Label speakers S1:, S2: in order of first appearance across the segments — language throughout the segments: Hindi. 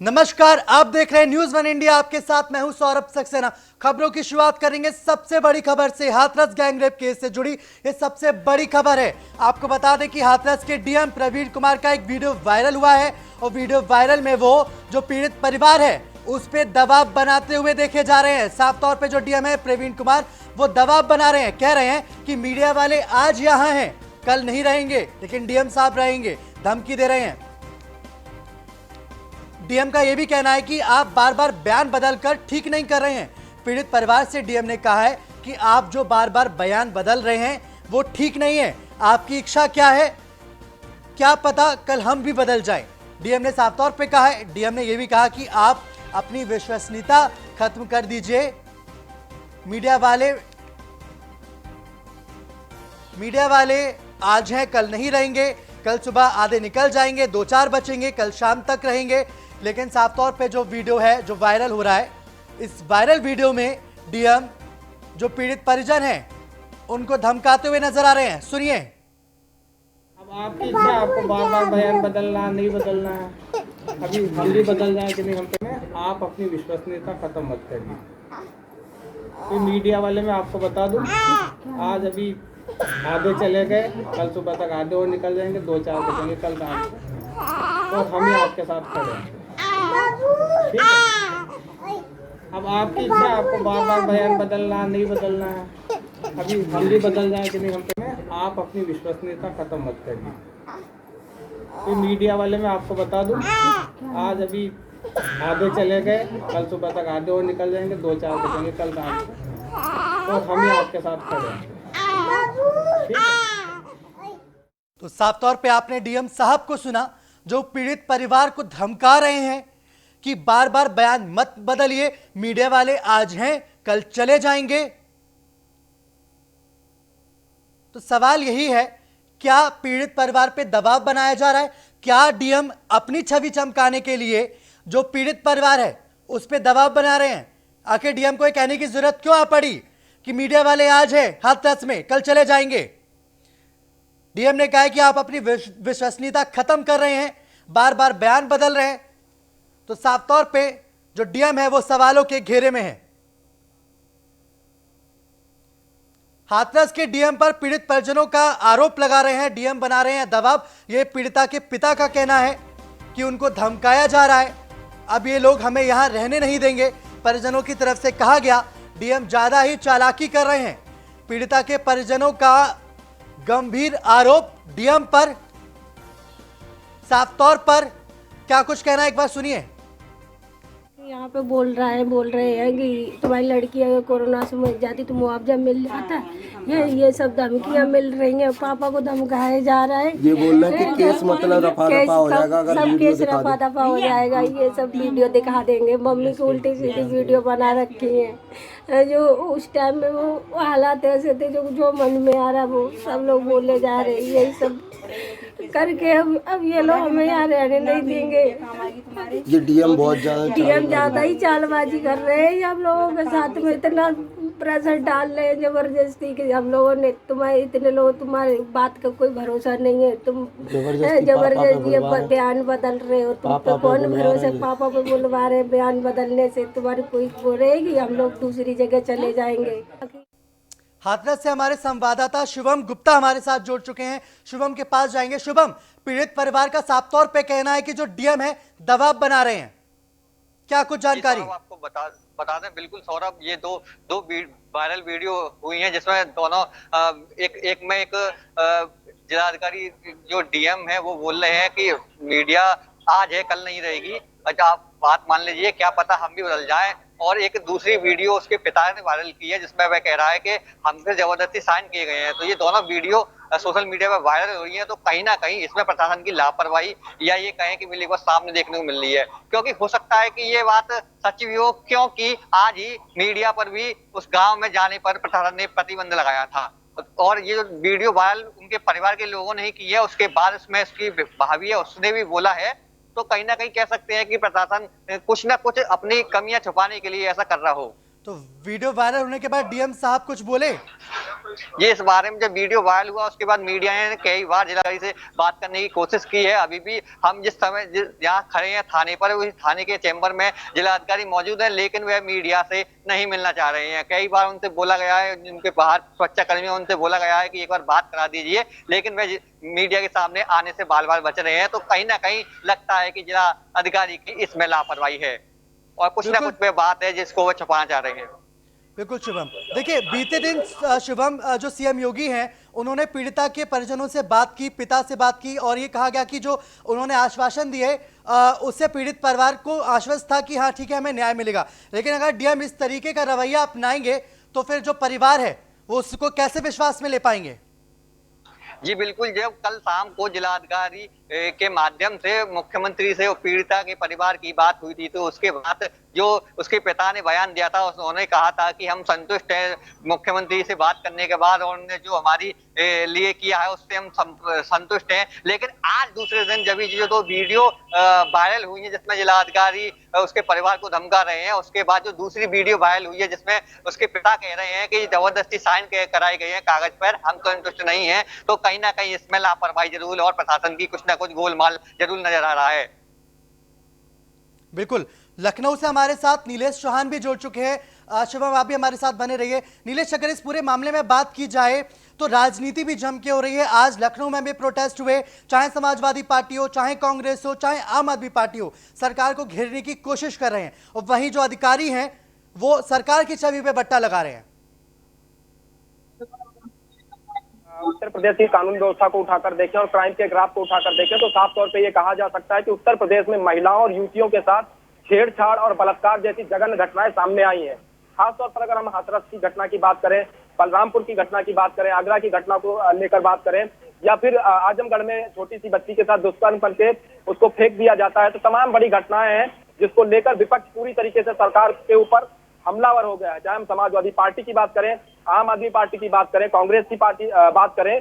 S1: नमस्कार, आप देख रहे हैं न्यूज़ वन इंडिया। आपके साथ मैं हूं सौरभ सक्सेना। खबरों की शुरुआत करेंगे सबसे बड़ी खबर से। हाथरस गैंगरेप केस से जुड़ी ये सबसे बड़ी खबर है। आपको बता दें कि हाथरस के डीएम प्रवीण कुमार का एक वीडियो वायरल हुआ है और वीडियो वायरल में वो जो पीड़ित परिवार है उस पर दबाव बनाते हुए देखे जा रहे हैं। साफ तौर पर जो डीएम है प्रवीण कुमार, वो दबाव बना रहे हैं। कह रहे हैं कि मीडिया वाले आज यहाँ हैं, कल नहीं रहेंगे, लेकिन डीएम साहब रहेंगे। धमकी दे रहे हैं। डीएम का यह भी कहना है कि आप बार बार बयान बदलकर ठीक नहीं कर रहे हैं। पीड़ित परिवार से डीएम ने कहा है कि आप जो बार बार बयान बदल रहे हैं वो ठीक नहीं है। आपकी इच्छा क्या है, क्या पता कल हम भी बदल जाएं। डीएम ने साफ तौर पे कहा है। डीएम ने यह भी कहा कि आप अपनी विश्वसनीयता खत्म कर दीजिए। मीडिया वाले आज हैं, कल नहीं रहेंगे। कल सुबह आधे निकल जाएंगे, 2-4 बचेंगे, कल शाम तक रहेंगे। लेकिन साफ तौर पे जो वीडियो है जो वायरल हो रहा है, इस वायरल वीडियो में डीएम जो पीड़ित परिजन हैं उनको धमकाते हुए नजर आ रहे हैं। सुनिए।
S2: अब आपकी इच्छा, आपको बार बार बयान बदलना नहीं बदलना है। अभी हम भी बदल जाए कि नहीं, हम तो आप अपनी विश्वसनीयता खत्म मत करिए। तो मीडिया वाले मैं आपको बता दूं, आज अभी आधे चले गए, कल सुबह तक आधे और निकल जाएंगे, 2-4 बचेंगे कल शाम को, और हम ही आपके साथ खड़े हैं। ठीक है? अब आपकी इच्छा, आपको बार बार बयान बदलना नहीं बदलना है। अभी हम भी बदल जाए कि नहीं, हम तो आप अपनी विश्वसनीयता खत्म मत करिए। तो मीडिया वाले मैं आपको बता दूं, आज अभी आधे चले गए, कल सुबह तक आधे और निकल जाएंगे, 2-4 बचेंगे कल शाम को, और हम ही आपके साथ खड़े हैं। ठीक है?
S1: तो साफ तौर पे आपने डीएम साहब को सुना, जो पीड़ित परिवार को धमका रहे हैं कि बार बार बयान मत बदलिए, मीडिया वाले आज हैं, कल चले जाएंगे। तो सवाल यही है, क्या पीड़ित परिवार पे दबाव बनाया जा रहा है? क्या डीएम अपनी छवि चमकाने के लिए जो पीड़ित परिवार है उस पे दबाव बना रहे हैं? आखिर डीएम को ये कहने की जरूरत क्यों आ पड़ी कि मीडिया वाले आज है हाथरस में, कल चले जाएंगे? डीएम ने कहा है कि आप अपनी विश्वसनीयता खत्म कर रहे हैं, बार बार बयान बदल रहे हैं। तो साफ तौर पे जो डीएम है वो सवालों के घेरे में है। हाथरस के डीएम पर पीड़ित परिजनों का आरोप लगा रहे हैं, डीएम बना रहे हैं दबाव। यह पीड़िता के पिता का कहना है कि उनको धमकाया जा रहा है, अब ये लोग हमें यहां रहने नहीं देंगे। परिजनों की तरफ से कहा गया डीएम ज्यादा ही चालाकी कर रहे हैं। पीड़िता के परिजनों का गंभीर आरोप डीएम पर। साफ तौर पर क्या कुछ कहना है, एक बार सुनिए।
S3: यहाँ पे बोल रहे हैं कि तुम्हारी लड़की अगर कोरोना से मर जाती तो मुआवजा मिल जाता है। ये सब धमकियाँ मिल रही हैं, पापा को धमकाया जा रहा है।
S4: ये बोल रहे हैं कि केस मतलब रफा दफा हो जाएगा, अगर
S3: सब
S4: वीडियो
S3: केस
S4: दिखा
S3: रफा
S4: दे।
S3: दफा हो जाएगा। ये सब वीडियो दिखा देंगे। मम्मी की उल्टी सीधी वीडियो बना रखी है। जो उस टाइम में वो हालात ऐसे थे, जो मन में आ रहा वो सब लोग बोले जा रहे हैं। यही सब करके अब ये लोग हमें यहाँ रहने नहीं देंगे।
S4: ये डीएम बहुत
S3: ज्यादा ही चालबाजी कर रहे हैं। हम लोगों के साथ में इतना प्रेशर डाल रहे हैं जबरदस्ती कि हम लोगों ने इतने लोग, तुम्हारी बात का कोई भरोसा नहीं है, तुम जबरदस्ती बयान बदल रहे हो। तुम पे कौन भरोसा? पापा पे बुलवा रहे हैं। बयान बदलने से तुम्हारी कोई वो रहेगी, हम लोग दूसरी जगह चले जाएंगे।
S1: हाथरस से हमारे संवाददाता शुभम गुप्ता हमारे साथ जुड़ चुके हैं। शुभम के पास जाएंगे। शुभम, पीड़ित परिवार का साफ तौर पे कहना है कि जो डीएम है दबाव बना रहे हैं, क्या कुछ जानकारी?
S5: आपको बता दें, बिल्कुल सौरभ, ये दो वायरल वीडियो हुई हैं जिसमें दोनों एक में एक जिलाधिकारी जो डीएम है वो बोल रहे हैं कि मीडिया आज है कल नहीं रहेगी, अच्छा आप बात मान लीजिए, क्या पता हम भी बदल जाएं। और एक दूसरी वीडियो उसके पिता ने वायरल की है जिसमें वह कह रहा है कि हमसे जबरदस्ती साइन किए गए हैं। तो ये दोनों वीडियो सोशल मीडिया पर वायरल हो रही है। तो कहीं ना कहीं इसमें प्रशासन की लापरवाही या ये कहें कि मिली बात सामने देखने को मिल रही है, क्योंकि हो सकता है कि ये बात सच भी हो, क्योंकि आज ही मीडिया पर भी उस गांव में जाने पर प्रशासन ने प्रतिबंध लगाया था। और ये जो वीडियो वायरल उनके परिवार के लोगों ने ही की है, उसके बाद इसमें उसकी भाभी है उसने भी बोला है। तो कहीं ना कहीं कह सकते हैं कि प्रशासन कुछ ना कुछ अपनी कमियां छुपाने के लिए ऐसा कर रहा हो।
S1: तो वीडियो वायरल होने के बाद डीएम साहब कुछ बोले?
S5: ये इस बारे में जब वीडियो वायरल हुआ उसके बाद मीडिया ने कई बार जिलाधिकारी से बात करने की कोशिश की है। अभी भी हम जिस समय यहाँ खड़े हैं थाने पर, उस थाने के चैम्बर में जिलाधिकारी मौजूद है, लेकिन वह मीडिया से नहीं मिलना चाह रहे हैं। कई बार उनसे बोला गया है, उनके बाहर सुरक्षा कर्मियों उनसे बोला गया है कि एक बार बात करा दीजिए, लेकिन वह मीडिया के सामने आने से बार बार बच रहे हैं। तो कहीं ना कहीं लगता है कि जिला अधिकारी की इसमें लापरवाही है और कुछ ना कुछ बात है जिसको वो छुपाना चाह रहे हैं।
S1: बिल्कुल शुभम, देखिए बीते दिन शुभम जो सीएम योगी हैं उन्होंने पीड़िता के परिजनों से बात की, पिता से बात की और ये कहा गया कि जो उन्होंने आश्वासन दिए उससे पीड़ित परिवार को आश्वस्त था कि हाँ ठीक है हमें न्याय मिलेगा। लेकिन अगर डीएम इस तरीके का रवैया अपनाएंगे तो फिर जो परिवार है वो उसको कैसे विश्वास में ले पाएंगे?
S5: जी बिल्कुल, जब कल शाम को जिलाधिकारी के माध्यम से मुख्यमंत्री से पीड़िता के परिवार की बात हुई थी, तो उसके बाद जो उसके पिता ने बयान दिया था उन्होंने कहा था कि हम संतुष्ट हैं मुख्यमंत्री से बात करने के बाद, उन्होंने जो हमारी लिए किया है उससे हम संतुष्ट हैं। लेकिन आज दूसरे दिन जब ये जो वीडियो वायरल हुई है जिसमें जिलाधिकारी उसके परिवार को धमका रहे हैं, उसके बाद जो दूसरी वीडियो वायरल हुई है जिसमें उसके पिता कह रहे हैं कि जबरदस्ती साइन कराए गए हैं कागज पर, हम तो संतुष्ट नहीं है, तो कहीं ना कहीं इसमें लापरवाही जरूर और प्रशासन की कुछ ना कुछ गोलमाल जरूर नजर आ रहा है।
S1: बिल्कुल, लखनऊ से हमारे साथ नीलेश चौहान भी जुड़ चुके हैं। शुभम आप भी हमारे साथ बने रहिए। नीलेश, अगर इस पूरे मामले में बात की जाए तो राजनीति भी जम के हो रही है। आज लखनऊ में भी प्रोटेस्ट हुए, चाहे समाजवादी पार्टी हो, चाहे कांग्रेस हो, चाहे आम आदमी पार्टी हो, सरकार को घेरने की कोशिश कर रहे हैं और वहीं जो अधिकारी हैं वो सरकार की छवि पे बट्टा लगा रहे हैं।
S6: उत्तर प्रदेश की कानून व्यवस्था को उठाकर देखें और क्राइम के ग्राफ को उठाकर देखें तो साफ तौर पे ये कहा जा सकता है कि उत्तर प्रदेश में महिलाओं और युवतियों के साथ छेड़छाड़ और बलात्कार जैसी जघन्य घटनाएं सामने आई हैं। खासतौर पर अगर हम हाथरस की घटना की बात करें, बलरामपुर की घटना की बात करें, आगरा की घटना को लेकर बात करें, या फिर आजमगढ़ में छोटी सी बच्ची के साथ दुष्कर्म करके उसको फेंक दिया जाता है, तो तमाम बड़ी घटनाएं हैं जिसको लेकर विपक्ष पूरी तरीके से सरकार के ऊपर हमलावर हो गया है। चाहे हम समाजवादी पार्टी की बात करें, आम आदमी पार्टी की बात करें, कांग्रेस की पार्टी बात करें,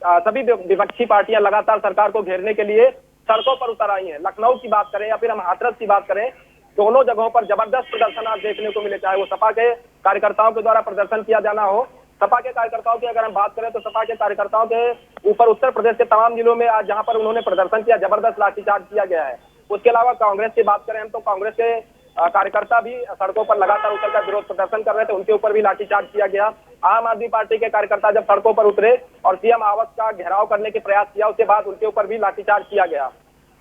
S6: सभी विपक्षी पार्टियां लगातार सरकार को घेरने के लिए सड़कों पर उतर आई हैं। लखनऊ की बात करें या फिर हम हाथरस की बात करें, दोनों जगहों पर जबरदस्त प्रदर्शन आज देखने को मिले। चाहे वो सपा के कार्यकर्ताओं के द्वारा प्रदर्शन किया जाना हो, सपा के कार्यकर्ताओं की अगर हम बात करें तो सपा के कार्यकर्ताओं के ऊपर उत्तर प्रदेश के तमाम जिलों में आज जहां पर उन्होंने प्रदर्शन किया, जबरदस्त लाठीचार्ज किया गया है। उसके अलावा कांग्रेस की बात करें हम तो कांग्रेस के कार्यकर्ता भी सड़कों पर लगातार उतरकर विरोध प्रदर्शन कर रहे थे, उनके ऊपर भी लाठीचार्ज किया गया। आम आदमी पार्टी के कार्यकर्ता जब सड़कों पर उतरे और सीएम आवास का घेराव करने के प्रयास किया, उसके बाद उनके ऊपर भी लाठीचार्ज किया गया।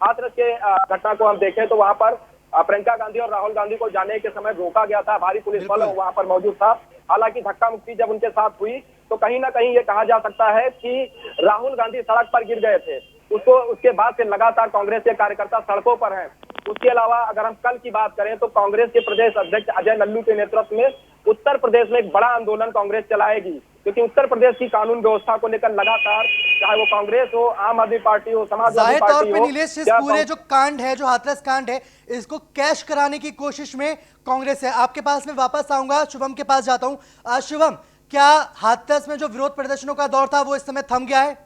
S6: हाथरस के घटना को हम देखें तो वहां पर प्रियंका गांधी और राहुल गांधी को जाने के समय रोका गया था, भारी पुलिस बल वहां पर मौजूद था। हालांकि धक्का मुक्की जब उनके साथ हुई तो कहीं ना कहीं ये कहा जा सकता है कि राहुल गांधी सड़क पर गिर गए थे। उसके बाद से लगातार कांग्रेस के कार्यकर्ता सड़कों पर हैं। उसके अलावा अगर हम कल की बात करें तो कांग्रेस के प्रदेश अध्यक्ष अजय लल्लू के नेतृत्व में उत्तर प्रदेश में एक बड़ा आंदोलन कांग्रेस चलाएगी, क्योंकि उत्तर प्रदेश की कानून व्यवस्था को लेकर लगातार चाहे वो कांग्रेस हो, आम आदमी पार्टी हो, समाजवादी पार्टी हो,
S1: नीलेश, इस पूरे जो कांड है, जो हाथरस कांड है, इसको कैश कराने की कोशिश में कांग्रेस है। आपके पास में वापस आऊंगा, शुभम के पास जाता हूं। शुभम, क्या हाथरस में जो विरोध प्रदर्शनों का दौर था वो इस समय थम गया है?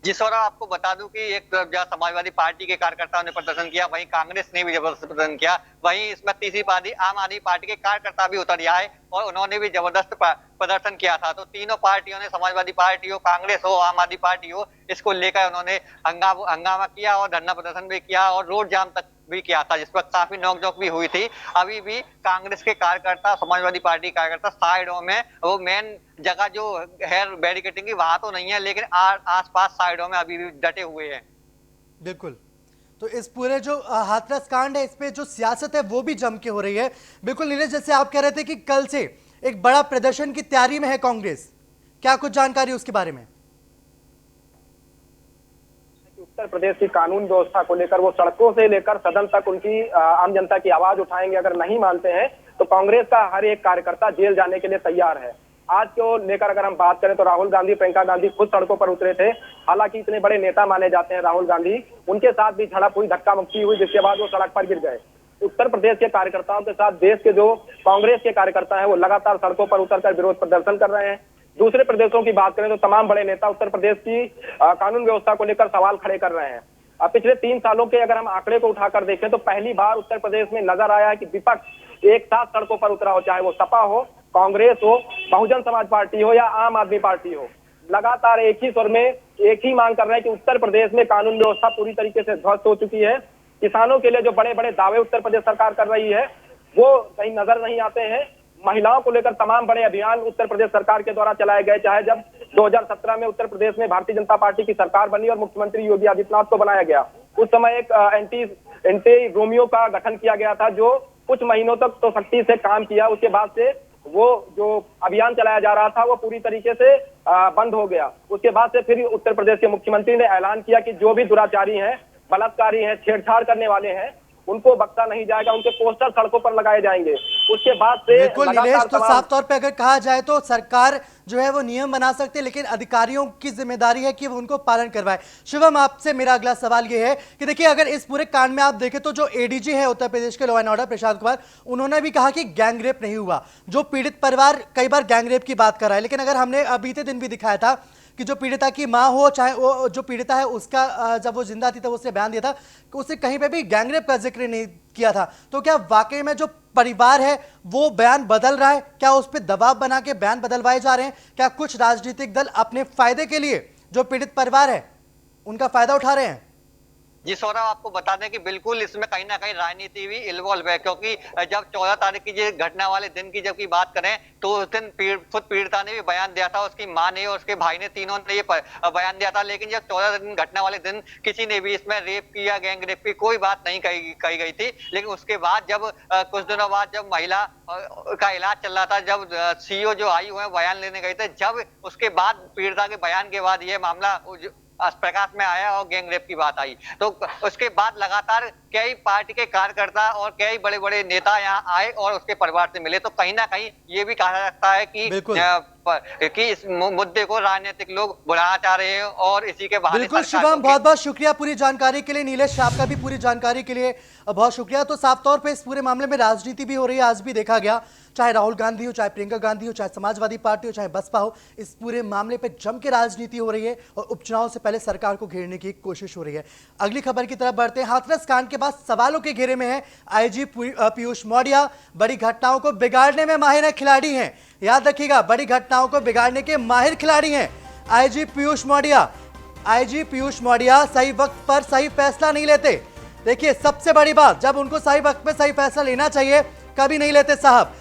S5: जी सौरभ, आपको बता दूं कि एक तरफ जहां समाजवादी पार्टी के कार्यकर्ताओं ने प्रदर्शन किया, वहीं कांग्रेस ने भी जबरदस्त प्रदर्शन किया। वहीं इसमें तीसरी पार्टी आम आदमी पार्टी के कार्यकर्ता भी उतर आए और उन्होंने भी जबरदस्त प्रदर्शन किया था। तो तीनों पार्टियों ने, समाजवादी पार्टी हो, कांग्रेस हो, आम आदमी पार्टी हो, इसको लेकर उन्होंने हंगामा किया और धरना प्रदर्शन भी किया और रोड जाम तक भी किया था, जिस पर काफी नोकझोंक भी हुई थी। अभी भी कांग्रेस के कार्यकर्ता, समाजवादी पार्टी कार्यकर्ता साइडों में, वो मेन जगह जो है बैरिकेडिंग की वहां तो नहीं है, लेकिन आसपास साइडों में अभी भी डटे हुए हैं।
S1: बिल्कुल, तो इस पूरे जो हाथरस कांड है इस पे जो सियासत है वो भी जम के हो रही है। बिल्कुल नीलेश, जैसे आप कह रहे थे कि कल से एक बड़ा प्रदर्शन की तैयारी में है कांग्रेस, क्या कुछ जानकारी उसके बारे में?
S6: उत्तर प्रदेश की कानून व्यवस्था को लेकर वो सड़कों से लेकर सदन तक उनकी आम जनता की आवाज उठाएंगे। अगर नहीं मानते हैं तो कांग्रेस का हर एक कार्यकर्ता जेल जाने के लिए तैयार है। आज को लेकर अगर हम बात करें तो राहुल गांधी, प्रियंका गांधी खुद सड़कों पर उतरे थे। हालांकि इतने बड़े नेता माने जाते हैं राहुल गांधी, उनके साथ भी झड़प हुई, धक्का मुक्की हुई, जिसके बाद वो सड़क पर गिर गए। उत्तर प्रदेश के कार्यकर्ताओं के साथ देश के जो कांग्रेस के कार्यकर्ता हैं वो लगातार सड़कों पर उतरकर विरोध प्रदर्शन कर रहे हैं। दूसरे प्रदेशों की बात करें तो तमाम बड़े नेता उत्तर प्रदेश की कानून व्यवस्था को लेकर सवाल खड़े कर रहे हैं। पिछले 3 सालों के अगर हम आंकड़े को उठाकर देखें तो पहली बार उत्तर प्रदेश में नजर आया है कि विपक्ष एक साथ सड़कों पर उतरा हो, चाहे वो सपा हो, कांग्रेस हो, बहुजन समाज पार्टी हो या आम आदमी पार्टी हो। लगातार एक ही स्वर में एक ही मांग कर रहे हैं कि उत्तर प्रदेश में कानून व्यवस्था पूरी तरीके से ध्वस्त हो चुकी है। किसानों के लिए जो बड़े बड़े दावे उत्तर प्रदेश सरकार कर रही है वो कहीं नजर नहीं आते हैं। महिलाओं को लेकर तमाम बड़े अभियान उत्तर प्रदेश सरकार के द्वारा चलाए गए, चाहे जब 2017 में उत्तर प्रदेश में भारतीय जनता पार्टी की सरकार बनी और मुख्यमंत्री योगी आदित्यनाथ को बनाया गया, उस समय एक एंटी रोमियो का गठन किया गया था जो कुछ महीनों तक तो सख्ती से काम किया। उसके बाद से वो जो अभियान चलाया जा रहा था वो पूरी तरीके से बंद हो गया। उसके बाद से फिर उत्तर प्रदेश के मुख्यमंत्री ने ऐलान किया कि जो भी दुराचारी हैं, बलात्कारी हैं, छेड़छाड़ करने वाले हैं, उनको बख्शा नहीं जाएगा, उनके पोस्टर सड़कों पर लगाए जाएंगे। उसके बाद से
S1: बिल्कुल नीलेश, तो साफ तौर पे अगर कहा जाए तो सरकार जो है वो नियम बना सकते हैं, लेकिन अधिकारियों की जिम्मेदारी है कि वो उनको पालन करवाए। शिवम, आपसे मेरा अगला सवाल ये है कि देखिए, अगर इस पूरे कांड में आप देखें तो जो एडीजी है उत्तर प्रदेश के law and order Prashant Kumar, उन्होंने भी कहा कि गैंगरेप नहीं हुआ। जो पीड़ित परिवार कई बार गैंगरेप की बात कर रहा है, लेकिन अगर हमने बीते दिन भी दिखाया था कि जो पीड़िता की मां हो, चाहे वो जो पीड़िता है उसका जब वो जिंदा थी तब उसने बयान दिया था कि उसने कहीं पे भी गैंगरेप का जिक्र नहीं किया था। तो क्या वाकई में जो परिवार है वो बयान बदल रहा है? क्या उस पर दबाव बना के बयान बदलवाए जा रहे हैं? क्या कुछ राजनीतिक दल अपने फायदे के लिए जो पीड़ित परिवार है उनका फायदा उठा रहे हैं?
S5: जी सौरभ, आपको बता दें कि बिल्कुल इसमें कहीं ना कहीं राजनीति भी इन्वॉल्व है, क्योंकि जब 14 तारीख की जो घटना वाले दिन की जब की बात करें तो उस दिन खुद पीड़िता ने भी बयान दिया था, उसकी मां ने और उसके भाई ने, तीनों ने ये बयान दिया था। लेकिन जब 14 दिन घटना वाले दिन किसी ने भी इसमें रेप किया, गैंग रेप की कोई बात नहीं कही गई थी। लेकिन उसके बाद जब कुछ दिनों बाद जब महिला का इलाज चल रहा था, जब सीओ जो आई हुए बयान लेने गए थे, जब उसके बाद पीड़िता के बयान के बाद ये मामला प्रकाश में आया और गैंग रेप की बात आई, तो उसके बाद लगातार कई पार्टी के कार्यकर्ता और कई बड़े बड़े नेता यहाँ आए और उसके परिवार से मिले। तो कहीं ना कहीं ये भी कहा जा सकता है कि इस मुद्दे को राजनीतिक लोग बढ़ाना चाह रहे हैं और इसी के बहाने।
S1: बिल्कुल शिवम, बहुत बहुत शुक्रिया पूरी जानकारी के लिए। नीलेश, आपका भी पूरी जानकारी के लिए बहुत शुक्रिया। तो साफ तौर पे इस पूरे मामले में राजनीति भी हो रही है, आज भी देखा गया, चाहे राहुल गांधी हो, चाहे प्रियंका गांधी हो, चाहे समाजवादी पार्टी हो, चाहे बसपा हो, इस पूरे मामले पे जम के राजनीति हो रही है और उपचुनाव से पहले सरकार को घेरने की कोशिश हो रही है। अगली खबर की तरफ बढ़ते हैं। हाथरस कांड के बाद सवालों के घेरे में है आईजी पीयूष मौर्य। बड़ी घटनाओं को बिगाड़ने में माहिर खिलाड़ी हैं, याद रखिएगा, बड़ी घटनाओं को बिगाड़ने के माहिर खिलाड़ी हैं आईजी पीयूष मौर्य। आईजी पीयूष मौर्य सही वक्त पर सही फैसला नहीं लेते। देखिए, सबसे बड़ी बात, जब उनको सही वक्त पे सही फैसला लेना चाहिए कभी नहीं लेते साहब।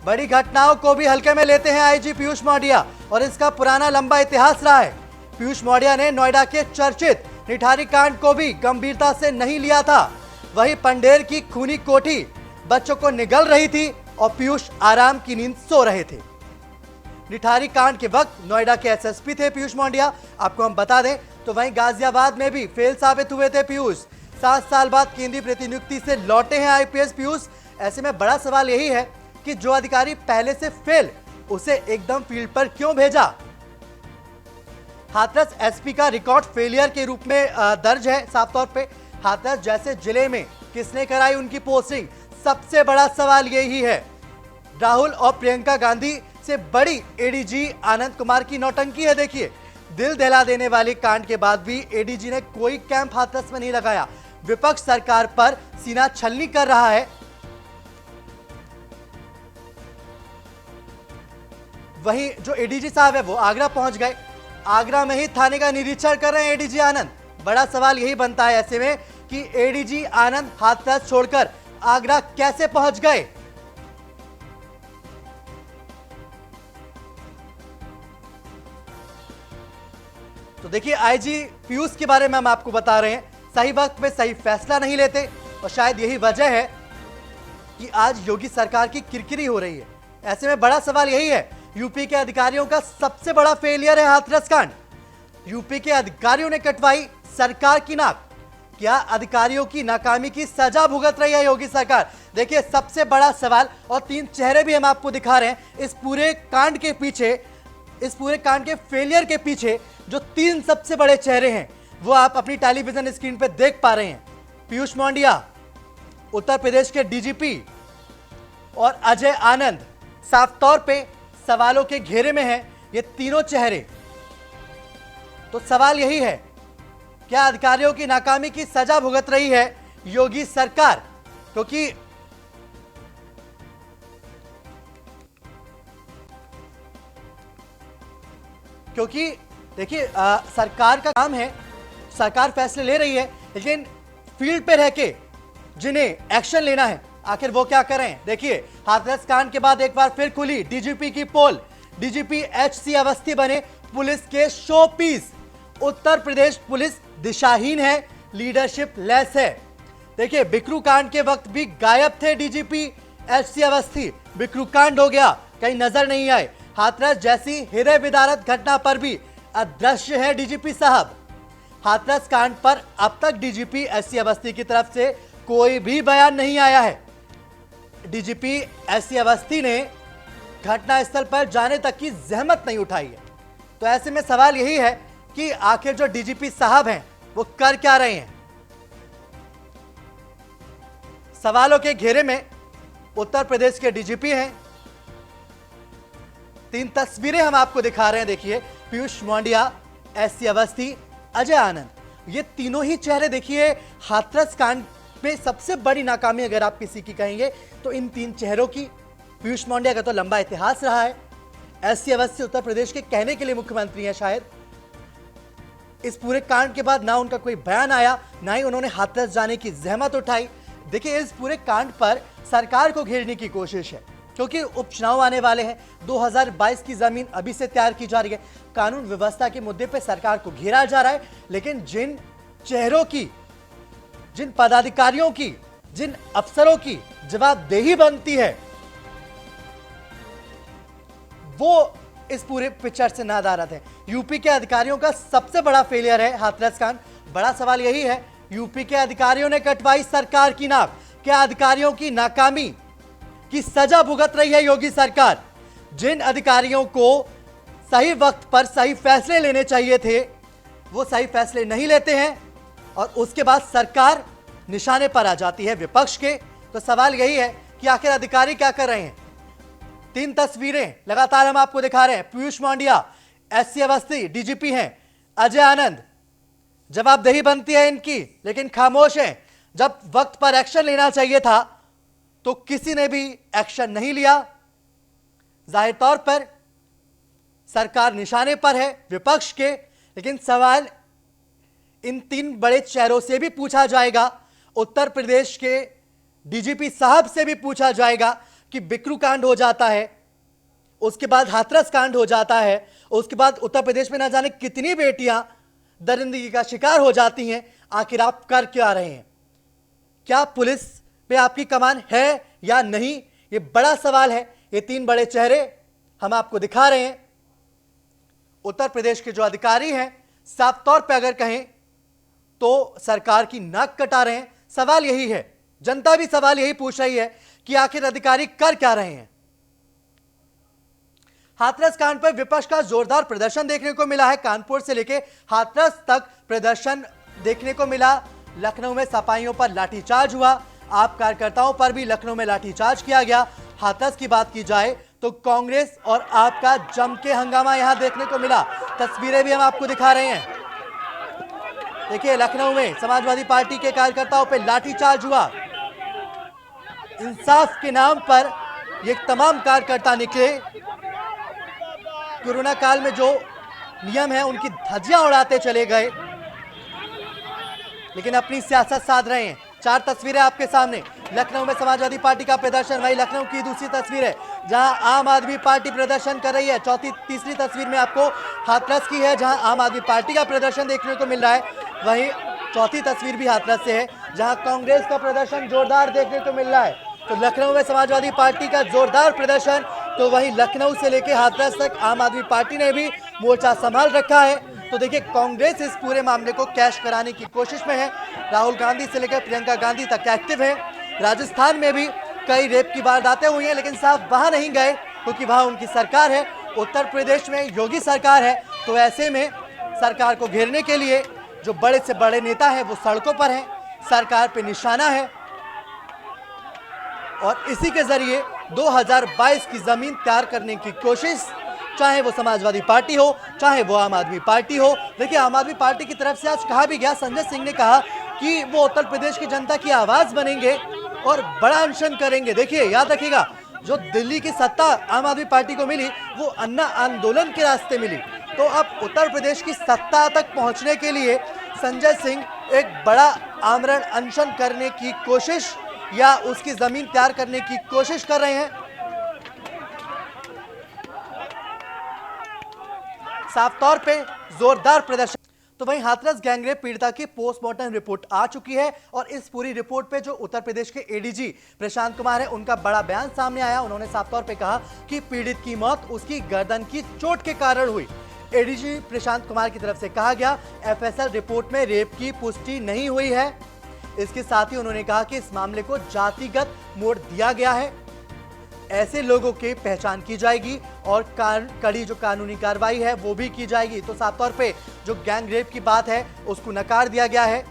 S1: बड़ी घटनाओं को भी हल्के में लेते हैं आईजी पीयूष मौर्य और इसका पुराना लंबा इतिहास रहा है। पीयूष मौर्य ने नोएडा के चर्चित निठारी कांड को भी गंभीरता से नहीं लिया था। वही पंडेर की खूनी कोठी बच्चों को निगल रही थी और पीयूष आराम की नींद सो रहे थे। निठारी कांड के वक्त नोएडा के एसएसपी थे पीयूष मौर्य, आपको हम बता दें। तो वहीं गाजियाबाद में भी फेल साबित हुए थे पीयूष। 7 साल बाद केंद्रीय प्रतिनियुक्ति से लौटे हैं आईपीएस पीयूष। ऐसे में बड़ा सवाल यही है कि जो अधिकारी पहले से फेल, उसे एकदम फील्ड पर क्यों भेजा? हाथरस एसपी का रिकॉर्ड फेलियर के रूप में दर्ज है। साफ तौर पे हाथरस जैसे जिले में किसने कराई उनकी पोस्टिंग? सबसे बड़ा सवाल यही है। राहुल और प्रियंका गांधी से बड़ी एडीजी आनंद कुमार की नौटंकी है। देखिए, दिल दहला देने वाले कांड के बाद भी एडीजी ने कोई कैंप हाथरस में नहीं लगाया। विपक्ष सरकार पर सीना छलनी कर रहा है। वहीं जो एडीजी साहब है वो आगरा पहुंच गए, आगरा में ही थाने का निरीक्षण कर रहे हैं एडीजी आनंद। बड़ा सवाल यही बनता है ऐसे में कि एडीजी आनंद हाथरस छोड़कर आगरा कैसे पहुंच गए? तो देखिए, आईजी पीयूष के बारे में हम आपको बता रहे हैं, सही वक्त पे सही फैसला नहीं लेते और शायद यही वजह है कि आज योगी सरकार की किरकिरी हो रही है। ऐसे में बड़ा सवाल यही है, यूपी के अधिकारियों का सबसे बड़ा फेलियर है हाथरस कांड। यूपी के अधिकारियों ने कटवाई सरकार की नाक। क्या अधिकारियों की नाकामी की सजा भुगत रही है योगी सरकार? देखिए, सबसे बड़ा सवाल, और 3 चेहरे भी हम आपको दिखा रहे हैं इस पूरे कांड के पीछे, इस पूरे कांड के फेलियर के पीछे जो 3 सबसे बड़े चेहरे हैं वो आप अपनी टेलीविजन स्क्रीन पे देख पा रहे हैं। पीयूष मौर्य, उत्तर प्रदेश के डीजीपी, और अजय आनंद साफ तौर पे सवालों के घेरे में हैं ये तीनों चेहरे। तो सवाल यही है, क्या अधिकारियों की नाकामी की सजा भुगत रही है योगी सरकार? क्योंकि क्योंकि देखिए सरकार का काम है, सरकार फैसले ले रही है, लेकिन फील्ड पे रह के जिन्हें एक्शन लेना है आखिर वो क्या करें। देखिए हाथरस कांड के बाद एक बार फिर खुली डीजीपी की पोल। डीजीपी एचसी अवस्थी बने पुलिस के show piece. Uttar Pradesh police दिशाहीन है, लीडरशिप लेस है। देखिए बिकरू कांड के वक्त भी गायब थे डीजीपी एचसी अवस्थी। बिकरू कांड हो गया, कहीं नजर नहीं आए। हाथरस जैसी हृदय विदारक घटना पर भी अदृश्य है डीजीपी साहब। हाथरस कांड पर अब तक डीजीपी एचसी अवस्थी की तरफ से कोई भी बयान नहीं आया है। डीजीपी एचसी अवस्थी ने घटनास्थल पर जाने तक की जहमत नहीं उठाई है। तो ऐसे में सवाल यही है कि आखिर जो डीजीपी साहब हैं वो कर क्या रहे हैं। सवालों के घेरे में उत्तर प्रदेश के डीजीपी हैं। 3 तस्वीरें हम आपको दिखा रहे हैं। देखिए पीयूष मांडिया, एचसी अवस्थी, अजय आनंद, ये तीनों ही चेहरे देखिए हाथरस कांड में सबसे बड़ी नाकामी अगर आप किसी की कहेंगे तो इन 3 चेहरों की। पीयूष मांडिया का तो लंबा इतिहास रहा है। एचसी अवस्थी उत्तर प्रदेश के कहने के लिए मुख्यमंत्री हैं शायद। इस पूरे कांड के बाद ना उनका कोई बयान आया, ना ही उन्होंने हाथरस जाने की जहमत उठाई। देखिए इस पूरे कांड पर सरकार को घेरने की कोशिश है, क्योंकि उपचुनाव आने वाले हैं। 2022 की जमीन अभी से तैयार की जा रही है। कानून व्यवस्था के मुद्दे पर सरकार को घेरा जा रहा है, लेकिन जिन चेहरों की, जिन पदाधिकारियों की, जिन अफसरों की जवाबदेही बनती है वो इस पूरे पिक्चर से नादारद है। यूपी के अधिकारियों का सबसे बड़ा फेलियर है हाथरस कांड। बड़ा सवाल यही है, यूपी के अधिकारियों ने कटवाई सरकार की नाक। क्या अधिकारियों की नाकामी की सजा भुगत रही है योगी सरकार? जिन अधिकारियों को सही वक्त पर सही फैसले लेने चाहिए थे वो सही फैसले नहीं लेते हैं और उसके बाद सरकार निशाने पर आ जाती है विपक्ष के। तो सवाल यही है कि आखिर अधिकारी क्या कर रहे हैं। 3 तस्वीरें लगातार हम आपको दिखा रहे हैं। पीयूष मांडिया एचसी अवस्थी डीजीपी हैं, अजय आनंद जवाबदेही बनती है इनकी, लेकिन खामोश हैं। जब वक्त पर एक्शन लेना चाहिए था तो किसी ने भी एक्शन नहीं लिया। जाहिर तौर पर सरकार निशाने पर है विपक्ष के, लेकिन सवाल इन 3 बड़े चेहरों से भी पूछा जाएगा। उत्तर प्रदेश के डीजीपी साहब से भी पूछा जाएगा कि बिकरू कांड हो जाता है, उसके बाद हाथरस कांड हो जाता है, उसके बाद उत्तर प्रदेश में ना जाने कितनी बेटियां दरिंदगी का शिकार हो जाती हैं। आखिर आप कर क्या रहे हैं? क्या पुलिस पे आपकी कमान है या नहीं, ये बड़ा सवाल है। ये 3 बड़े चेहरे हम आपको दिखा रहे हैं। उत्तर प्रदेश के जो अधिकारी हैं साफ तौर पे अगर कहें तो सरकार की नाक कटा रहे हैं। सवाल यही है, जनता भी सवाल यही पूछ रही है कि आखिर अधिकारी कर क्या रहे हैं। हाथरस कांड पर विपक्ष का जोरदार प्रदर्शन देखने को मिला है। कानपुर से लेकर हाथरस तक प्रदर्शन देखने को मिला। लखनऊ में सपाइयों पर लाठीचार्ज हुआ। आप कार्यकर्ताओं पर भी लखनऊ में लाठीचार्ज किया गया। हाथरस की बात की जाए तो कांग्रेस और आपका जम के हंगामा यहां देखने को मिला। तस्वीरें भी हम आपको दिखा रहे हैं। देखिए लखनऊ में समाजवादी पार्टी के कार्यकर्ताओं पर लाठीचार्ज हुआ। इंसाफ के नाम पर ये तमाम कार्यकर्ता निकले। कोरोना काल में जो नियम है उनकी धज्जियां उड़ाते चले गए, लेकिन अपनी सियासत साध रहे हैं। 4 तस्वीरें आपके सामने। लखनऊ में समाजवादी पार्टी का प्रदर्शन, वही लखनऊ की दूसरी तस्वीर है जहां आम आदमी पार्टी प्रदर्शन कर रही है। तीसरी तस्वीर में आपको हाथरस की है जहां आम आदमी पार्टी का प्रदर्शन देखने को मिल रहा है। वहीं चौथी तस्वीर भी हाथरस से है जहां कांग्रेस का प्रदर्शन जोरदार देखने को मिल रहा है। तो लखनऊ में समाजवादी पार्टी का जोरदार प्रदर्शन, तो वहीं लखनऊ से लेकर हाथरस तक आम आदमी पार्टी ने भी मोर्चा संभाल रखा है। तो देखिए कांग्रेस इस पूरे मामले को कैश कराने की कोशिश में है। राहुल गांधी से लेकर प्रियंका गांधी तक एक्टिव है। राजस्थान में भी कई रेप की वारदातें हुई हैं, लेकिन साहब वहां नहीं गए क्योंकि वहां उनकी सरकार है। उत्तर प्रदेश में योगी सरकार है। तो ऐसे में सरकार को घेरने के लिए जो बड़े से बड़े नेता हैं वो सड़कों पर हैं, सरकार पे निशाना है और इसी के जरिए 2022 की जमीन तैयार करने की कोशिश, चाहे वो समाजवादी पार्टी हो चाहे वो आम आदमी पार्टी हो। देखिए आम आदमी पार्टी की तरफ से आज कहा भी गया, संजय सिंह ने कहा कि वो उत्तर प्रदेश की जनता की आवाज बनेंगे और बड़ा अनशन करेंगे। देखिए याद रखिएगा, जो दिल्ली की सत्ता आम आदमी पार्टी को मिली वो अन्ना आंदोलन के रास्ते मिली। तो अब उत्तर प्रदेश की सत्ता तक पहुंचने के लिए संजय सिंह एक बड़ा आमरण अनशन करने की कोशिश या उसकी जमीन तैयार करने की कोशिश कर रहे हैं। साफ तौर पे जोरदार प्रदर्शन। तो वहीं हाथरस गैंगरेप पीड़िता की पोस्टमार्टम रिपोर्ट आ चुकी है और इस पूरी रिपोर्ट पे जो उत्तर प्रदेश के एडीजी प्रशांत कुमार है, उनका बड़ा बयान सामने आया। उन्होंने साफ तौर पे कहा कि पीड़ित की मौत उसकी गर्दन की चोट के कारण हुई। एडीजी प्रशांत कुमार की तरफ से कहा गया, एफएसएल रिपोर्ट में रेप की पुष्टि नहीं हुई है। इसके साथ ही उन्होंने कहा कि इस मामले को जातिगत मोड़ दिया गया है। ऐसे लोगों की पहचान की जाएगी और कड़ी जो कानूनी कार्रवाई है वो भी की जाएगी। तो साफ तौर पे जो गैंग रेप की बात है उसको नकार दिया गया है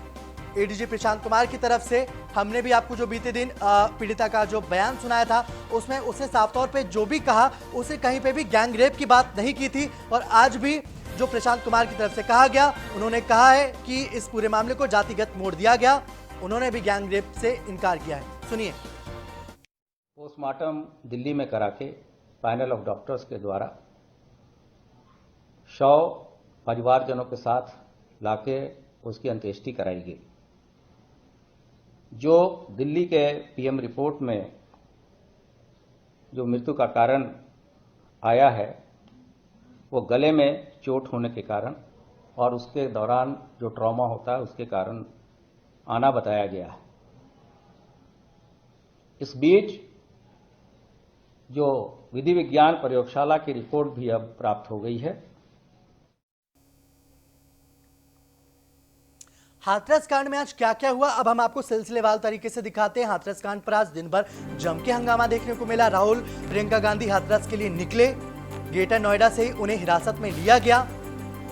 S1: एडीजी प्रशांत कुमार की तरफ से। हमने भी आपको जो बीते दिन पीड़िता का जो बयान सुनाया था उसमें उसने साफ तौर पे जो भी कहा उसे कहीं पे भी गैंग रेप की बात नहीं की थी। और आज भी जो प्रशांत कुमार की तरफ से कहा गया, उन्होंने कहा है कि इस पूरे मामले को जातिगत मोड़ दिया गया। उन्होंने भी गैंग रेप से इनकार किया है। सुनिए।
S7: पोस्टमार्टम दिल्ली में करा के पैनल ऑफ डॉक्टर्स के द्वारा शव परिवारजनों के साथ लाके उसकी अंत्येष्टि कराई गई। जो दिल्ली के पीएम रिपोर्ट में जो मृत्यु का कारण आया है वो गले में चोट होने के कारण और उसके दौरान जो ट्रॉमा होता है उसके कारण आना बताया गया है। इस बीच जो विधि विज्ञान प्रयोगशाला की रिपोर्ट भी अब प्राप्त हो गई है।
S1: हाथरस कांड में आज क्या क्या हुआ अब हम आपको सिलसिलेवार तरीके से दिखाते हैं। हाथरस कांड पर आज दिन भर जम के हंगामा देखने को मिला। राहुल प्रियंका गांधी हाथरस के लिए निकले। ग्रेटर नोएडा से उन्हें हिरासत में लिया गया।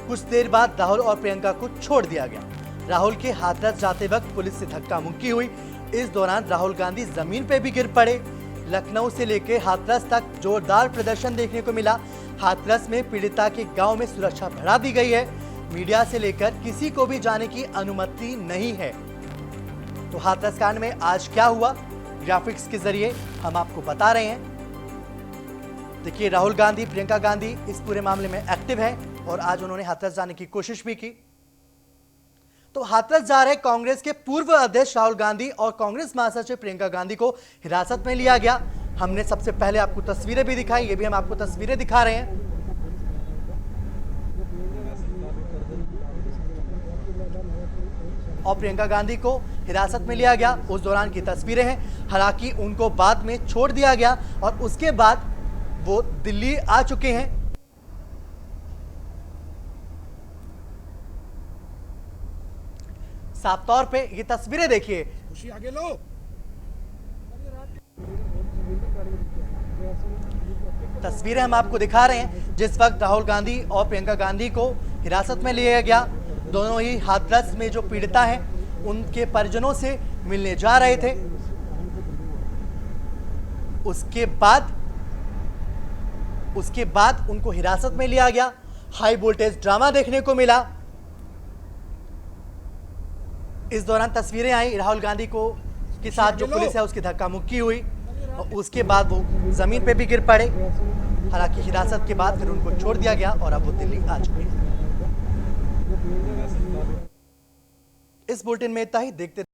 S1: कुछ देर बाद राहुल और प्रियंका को छोड़ दिया गया। राहुल के हाथरस जाते वक्त पुलिस से धक्का मुक्की हुई। इस दौरान राहुल गांधी जमीन पे भी गिर पड़े। लखनऊ से लेकर हाथरस तक जोरदार प्रदर्शन देखने को मिला। हाथरस में पीड़िता के गांव में सुरक्षा बढ़ा दी गई है। मीडिया से लेकर किसी को भी जाने की अनुमति नहीं है। तो हाथरस कांड में आज क्या हुआ, ग्राफिक्स के जरिए हम आपको बता रहे हैं। देखिए, राहुल गांधी, प्रियंका गांधी इस पूरे मामले में एक्टिव है और आज उन्होंने हाथरस जाने की कोशिश भी की। तो हाथरस जा रहे कांग्रेस के पूर्व अध्यक्ष राहुल गांधी और कांग्रेस महासचिव प्रियंका गांधी को हिरासत में लिया गया। हमने सबसे पहले आपको तस्वीरें भी दिखाई, ये भी हम आपको तस्वीरें दिखा रहे हैं। और प्रियंका गांधी को हिरासत में लिया गया, उस दौरान की तस्वीरें हैं। हालांकि उनको बाद में छोड़ दिया गया और उसके बाद वो दिल्ली आ चुके हैं। साफ तौर पे ये तस्वीरें देखिए।
S8: आगे लो।
S1: तस्वीरें हम आपको दिखा रहे हैं जिस वक्त राहुल गांधी और प्रियंका गांधी को हिरासत में लिया गया। दोनों ही हाथरस में जो पीड़िता हैं उनके परिजनों से मिलने जा रहे थे। उसके बाद उनको हिरासत में लिया गया। हाई वोल्टेज ड्रामा देखने को मिला। इस दौरान तस्वीरें आई, राहुल गांधी को के साथ जो पुलिस है उसकी धक्का मुक्की हुई और उसके बाद वो जमीन पे भी गिर पड़े। हालांकि हिरासत के बाद फिर उनको छोड़ दिया गया और अब वो दिल्ली आ चुके हैं। इस बुलेटिन में इतना ही। देखते